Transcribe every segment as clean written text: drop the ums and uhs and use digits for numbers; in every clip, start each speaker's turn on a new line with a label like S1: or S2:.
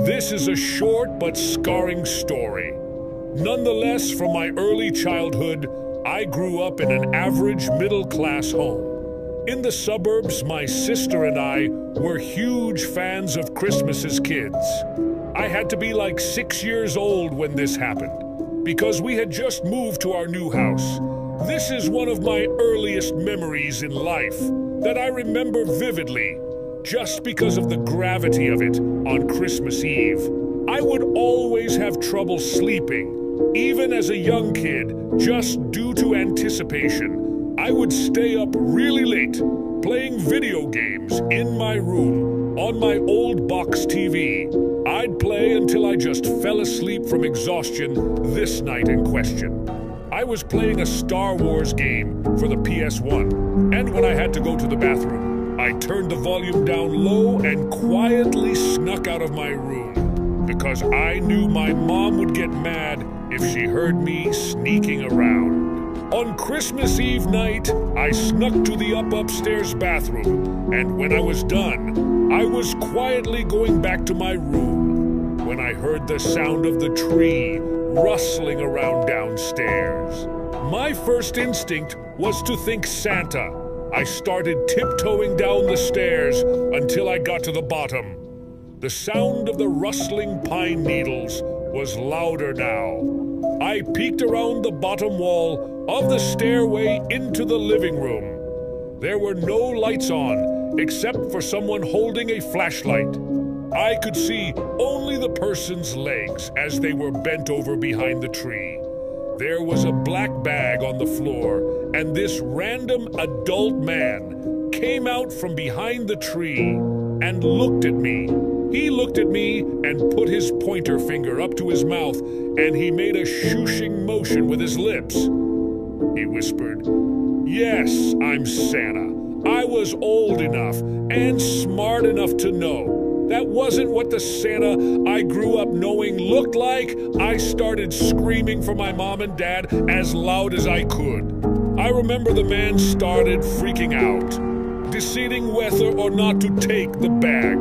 S1: This is a short but scarring story. Nonetheless, from my early childhood, I grew up in an average middle-class home. In the suburbs, my sister and I were huge fans of Christmas as kids. I had to be like 6 years old when this happened, because we had just moved to our new house. This is one of my earliest memories in life that I remember vividly, just because of the gravity of it on Christmas Eve. I would always have trouble sleeping, even as a young kid, just due to anticipation. I would stay up really late, playing video games in my room, on my old box TV. I'd play until I just fell asleep from exhaustion this night in question. I was playing a Star Wars game for the PS1, and when I had to go to the bathroom, I turned the volume down low and quietly snuck out of my room, because I knew my mom would get mad if she heard me sneaking around. On Christmas Eve night, I snuck to the upstairs bathroom, and when I was done, I was quietly going back to my room when I heard the sound of the tree rustling around downstairs. My first instinct was to think Santa. I started tiptoeing down the stairs until I got to the bottom. The sound of the rustling pine needles was louder now. I peeked around the bottom wall of the stairway into the living room. There were no lights on, except for someone holding a flashlight. I could see only the person's legs as they were bent over behind the tree. There was a black bag on the floor, and this random adult man came out from behind the tree and looked at me. He looked at me and put his pointer finger up to his mouth, and he made a shushing motion with his lips. He whispered, "Yes, I'm Santa. I was old enough and smart enough to know that wasn't what the Santa I grew up knowing looked like." I started screaming for my mom and dad as loud as I could. I remember the man started freaking out, deciding whether or not to take the bag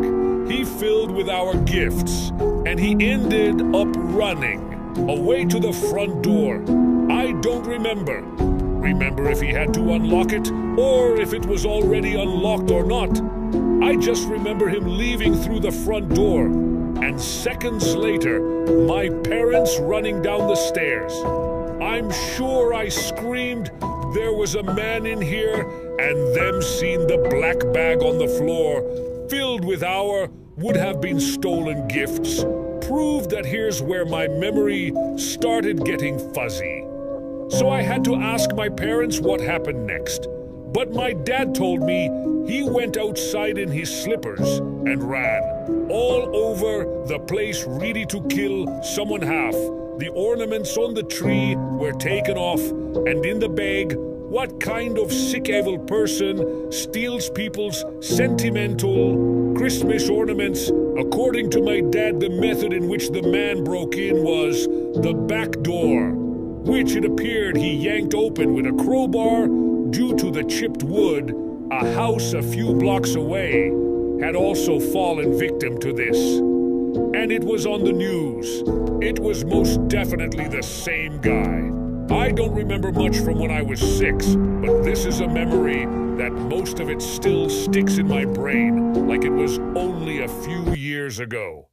S1: he filled with our gifts, and he ended up running away to the front door. I don't remember if he had to unlock it or if it was already unlocked or not. I just remember him leaving through the front door, and seconds later, my parents running down the stairs. I'm sure I screamed, "There was a man in here," and them seeing the black bag on the floor, filled with our would-have-been stolen gifts, proved that here's where my memory started getting fuzzy. So I had to ask my parents what happened next. But my dad told me he went outside in his slippers and ran all over the place, ready to kill someone half. The ornaments on the tree were taken off, and in the bag, what kind of sick evil person steals people's sentimental Christmas ornaments? According to my dad, the method in which the man broke in was the back door, which it appeared he yanked open with a crowbar. Due to the chipped wood, a house a few blocks away had also fallen victim to this. And it was on the news. It was most definitely the same guy. I don't remember much from when I was 6, but this is a memory that most of it still sticks in my brain like it was only a few years ago.